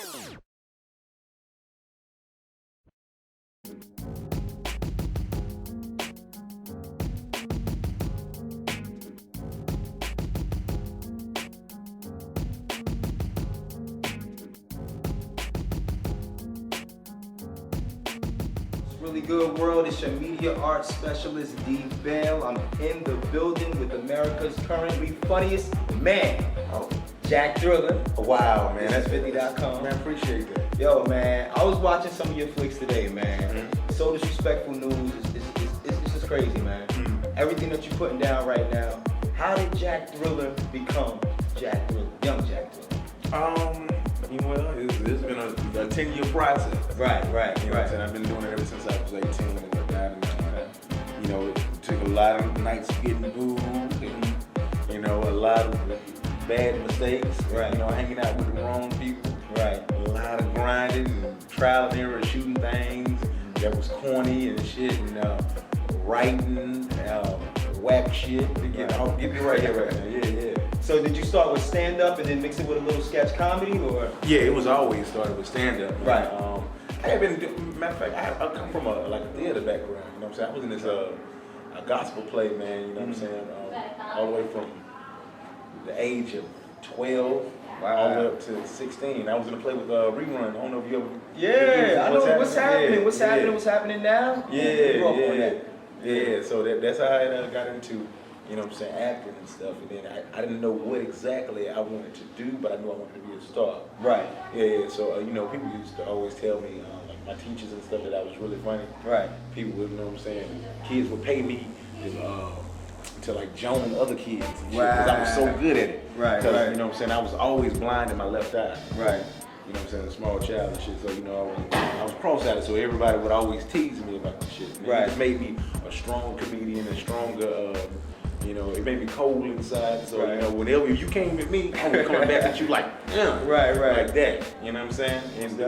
Really good world. It's your media arts specialist D.Bail. I'm in the building with America's currently funniest man, Jack Thriller. Wow, man, that's 50.com. Man, appreciate that. Yo, man, I was watching some of your flicks today, man. So Disrespectful News. It's just crazy, man. Everything that you're putting down right now. How did Jack Thriller become Jack Thriller, young Jack Thriller? Well, it's been a 10-year process. Right. You know what I'm saying? I've been doing it ever since I was 18 and whatnot. And, you know, it took a lot of nights getting booed and, you know, a lot of bad mistakes. Right. You know, hanging out with the wrong people. Right. A lot of grinding and trial and error, shooting things that was corny and shit, and writing, whack shit. Get me right here right now. Yeah. So did you start with stand-up and then mix it with a little sketch comedy, or? Yeah, it was always started with stand-up. Right. I have been, matter of fact, I come from a theater background, you know what I'm saying? I was in this a gospel play, man, you know what I'm saying? All the way from the age of 12 all the way up to 16. I was in a play with Rerun. I don't know if you ever... Yeah, I know what's happening. What's happening now? Yeah, so that's how I got into, you know what I'm saying, acting and stuff. And then I didn't know what exactly I wanted to do, but I knew I wanted to be a star. Right. Yeah, so, you know, people used to always tell me, like my teachers and stuff, that I was really funny. Right. People would, you know what I'm saying, kids would pay me to like join other kids and shit, because I was so good at it. Right. You know what I'm saying, I was always blind in my left eye. Right. You know what I'm saying, a small child and shit, so, you know, I was cross-eyed, so everybody would always tease me about the shit. Right. It made me a strong comedian, a stronger, you know, it made me cold inside, so, you know, whenever you came with me, I was coming back at you like, right, like that, you know what I'm saying? And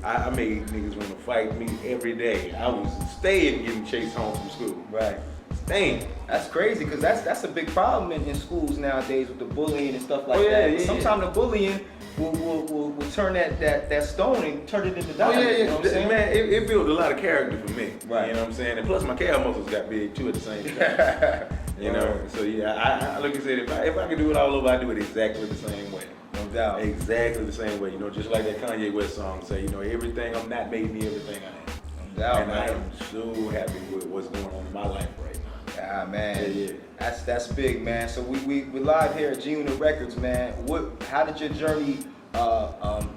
I made niggas want to fight me every day. I was staying getting chased home from school. Right. Staying. That's crazy, because that's a big problem in schools nowadays with the bullying and stuff like that. Sometimes the bullying will turn that stone and turn it into diamond. You know what I'm saying? Man, it built a lot of character for me. Right. You know what I'm saying? And plus my calf muscles got big too at the same time. You know, so yeah, I like I said, if I could do it all over, I'd do it exactly the same way. No doubt. Exactly the same way. You know, just like that Kanye West song say, you know, everything I'm not made me everything I am. No doubt, and man. I am so happy with what's going on in my life right now. Ah, man. Yeah. That's big, man. So we're live here at G Unit Records, man. How did your journey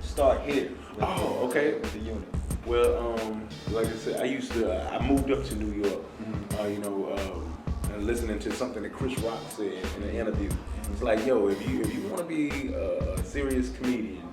start here? Okay. With the unit. Well, like I said, I moved up to New York, you know, and listening to something that Chris Rock said in an interview. It's like, yo, if you want to be a serious comedian,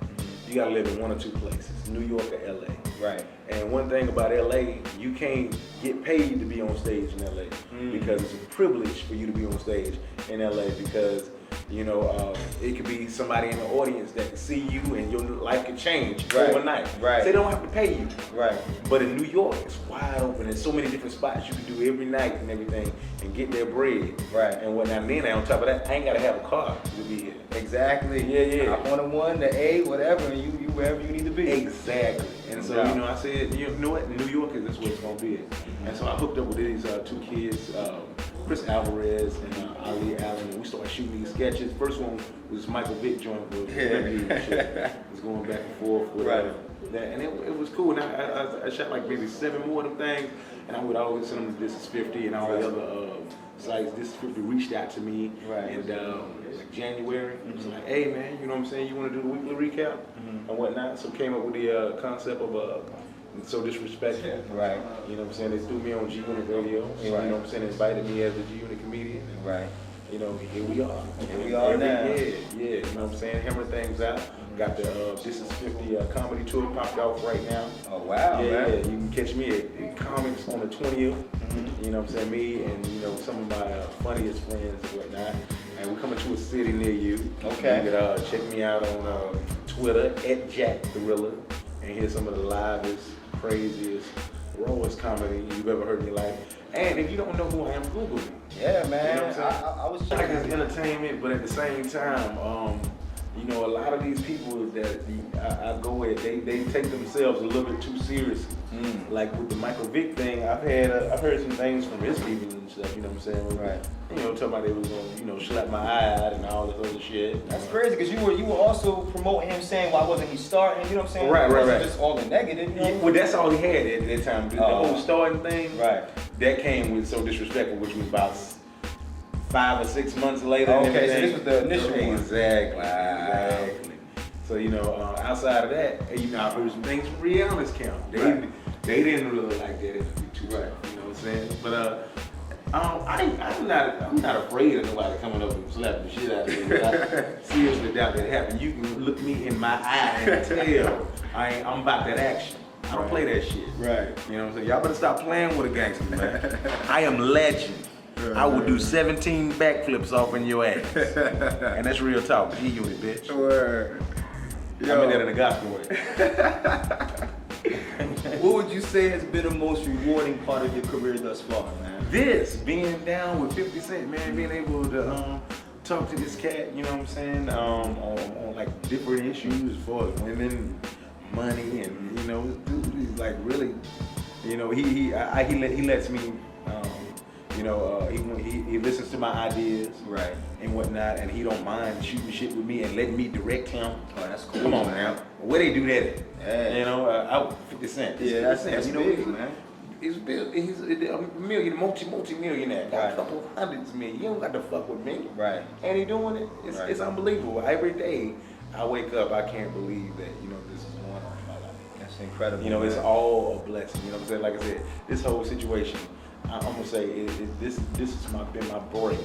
you gotta live in one or two places, New York or LA. Right. And one thing about LA, you can't get paid to be on stage in LA because it's a privilege for you to be on stage in LA, because, you know, it could be somebody in the audience that can see you and your life could change overnight. Right. So they don't have to pay you. Right. But in New York, it's wide open. There's so many different spots you can do every night and everything and get their bread. Right. And whatnot. And then on top of that, I ain't gotta have a car to be here. Exactly. Yeah. Hop on the 1, the A, whatever, and you wherever you need to be. Exactly. And so, you know, I said, you know what, New York is where it's gonna be. And so I hooked up with these two kids, Chris Alvarez and Ali Allen, and we started shooting these sketches. First one was Michael Vick joint with Remy and shit. It was going back and forth with that, and it was cool. And I shot like maybe 7 more of them things, and I would always send them to This Is 50 and all the other sites. This Is 50 reached out to me in like January. It was like, hey man, you know what I'm saying? You want to do the weekly recap and whatnot? So came up with the concept of So Disrespectful. Right. You know what I'm saying? They threw me on G Unit Radio. You know what I'm saying? They invited me as a G Unit comedian. Right. You know, here we are. Here we are now. Yeah, you know what I'm saying? Hammering things out. Got the This Is 50 comedy tour popped off right now. Oh wow, man. Yeah, you can catch me at Comics on the 20th. You know what I'm saying? Me and, you know, some of my funniest friends and whatnot. And we're coming to a city near you. Okay. You can check me out on Twitter at Jack Thriller and hear some of the livest, craziest, rawest comedy you've ever heard in your life. And if you don't know who I am, Google me. Yeah, man. You know what I'm saying? I was like it's entertainment, but at the same time, you know, a lot of these people that I go with, they take themselves a little bit too seriously. Like with the Michael Vick thing, I've heard some things from his people and stuff. You know what I'm saying? Right. You know, talking about they was gonna, you know, slap my eye out and all this other shit. That's crazy because you were also promoting him saying why wasn't he starting? You know what I'm saying? Right. Just all the negative. You know? Yeah, well, that's all he had at that time. The whole starting thing. Right. That came with So Disrespectful, which was about 5 or 6 months later. Okay, so this was the initial one. Exactly. So, you know, outside of that, you know, I've heard some things from Rihanna's camp. They didn't really like that interview too much. You know what I'm saying? But I'm not afraid of nobody coming up and slapping the shit out of me. I seriously doubt that happened. You can look me in my eye and tell I'm about that action. I don't play that shit. Right. You know what I'm saying? Y'all better stop playing with a gangster, man. I am legend. I will do 17 backflips off in your ass. And that's real talk. G-Unit, bitch. Word. I mean that in a gospel way. What would you say has been the most rewarding part of your career thus far, man? This, being down with 50 Cent, man, being able to talk to this cat, you know what I'm saying, on like different issues as far as women, money, and you know, dude, he's like really, you know, he lets me, you know, he listens to my ideas, right, and whatnot, and he don't mind shooting shit with me and letting me direct him. Oh, that's cool. Come on, man. Where they do that at? Yeah. You know, out 50 Cent. Yeah, that's you know, big, man. He's a multi-millionaire. Got Right. a couple hundreds of million. You don't got to fuck with me. Right. And he doing it. Right. It's unbelievable. Every day I wake up, I can't believe that, you know, this is going on in my life. That's incredible. You know, it's man. all a blessing. You know what I'm saying? Like I said, this whole situation, I'm gonna say this has been my break.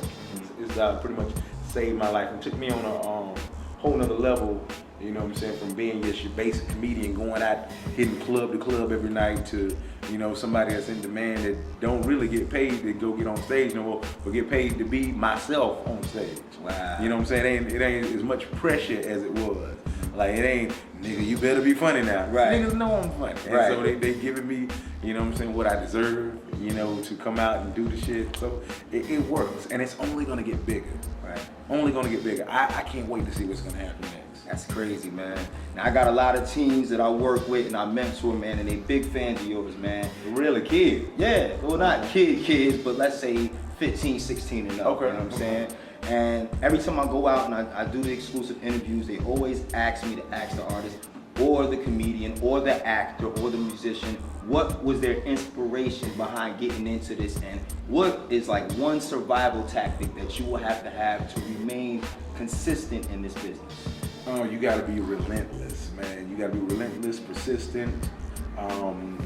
It's pretty much saved my life and took me on a whole nother level. You know what I'm saying? From being just your basic comedian, going out hitting club to club every night, to, you know, somebody that's in demand that don't really get paid to go get on stage no more, but get paid to be myself on stage. Wow. You know what I'm saying? It ain't as much pressure as it was. Like, it ain't, nigga, you better be funny now. Right. Niggas know I'm funny. And Right. so they giving me, you know what I'm saying, what I deserve, you know, to come out and do the shit. So it works, and it's only gonna get bigger. Right. Only gonna get bigger. I can't wait to see what's gonna happen next. That's crazy, man. Now, I got a lot of teams that I work with and I mentor, man, and they big fans of yours, man. Really, kid? Yeah, well, not kids, but let's say 15, 16 and up. Okay. You know what I'm saying? And every time I go out and I do the exclusive interviews, they always ask me to ask the artist or the comedian or the actor or the musician, what was their inspiration behind getting into this, and what is like one survival tactic that you will have to remain consistent in this business? Oh, you gotta be relentless, man. You gotta be relentless, persistent.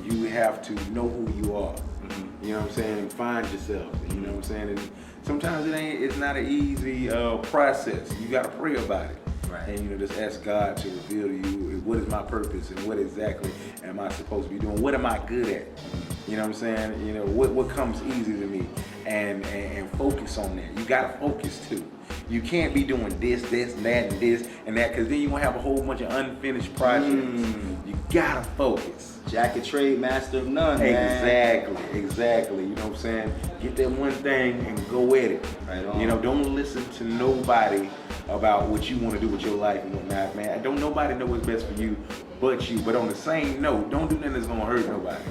You have to know who you are. You know what I'm saying? And find yourself. You know what I'm saying? And sometimes it's not an easy process. You gotta pray about it. Right. And, you know, just ask God to reveal to you what is my purpose and what exactly am I supposed to be doing? What am I good at? You know what I'm saying? You know, what comes easy to me, and focus on that. You gotta focus too. You can't be doing this, and that, because then you're gonna have a whole bunch of unfinished projects. You gotta focus. Jack of trade, master of none, man. Exactly. You know what I'm saying? Get that one thing and go at it. Right on. You know, don't listen to nobody about what you want to do with your life and whatnot, man. Don't nobody know what's best for you but you. But on the same note, don't do nothing that's gonna hurt nobody.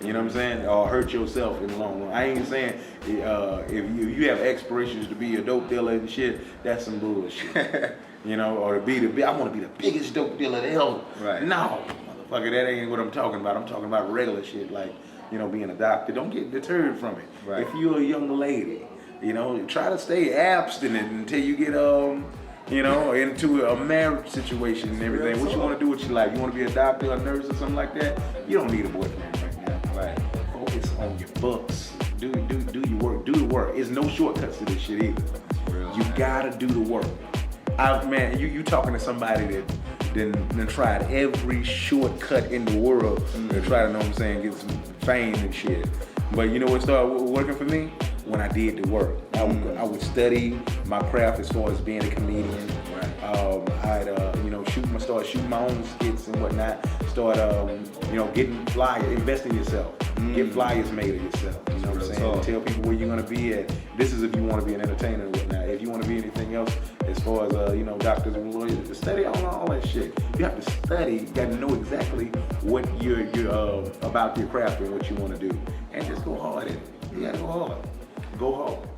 You know what I'm saying? Or hurt yourself in the long run. I ain't saying if you have aspirations to be a dope dealer and shit, that's some bullshit. You know, or I want to be the biggest dope dealer ever. Right. No, motherfucker, that ain't what I'm talking about. I'm talking about regular shit, like, you know, being a doctor. Don't get deterred from it. Right. If you're a young lady, you know, try to stay abstinent until you get you know, into a marriage situation and everything. What you want to do with your life? You want to be a doctor, a nurse, or something like that? You don't need a boyfriend right now. Right. Focus on your books. Do your work. Do the work. There's no shortcuts to this shit either. You gotta do the work. Man, you talking to somebody that then tried every shortcut in the world to try to, know what I'm saying, get some fame and shit. But you know what started working for me? When I did the work. I would study my craft as far as being a comedian. I'd start shooting my own skits and whatnot. Start getting flyers, invest in yourself. Get flyers made of yourself. You know what I'm saying? Tell people where you're gonna be at. This is if you want to be an entertainer and whatnot. If you you want to be anything else as far as doctors and lawyers, study all that shit. You have to study. You got to know exactly what you're about your craft and what you want to do, and just go hard at it. You got to go hard. Go hard.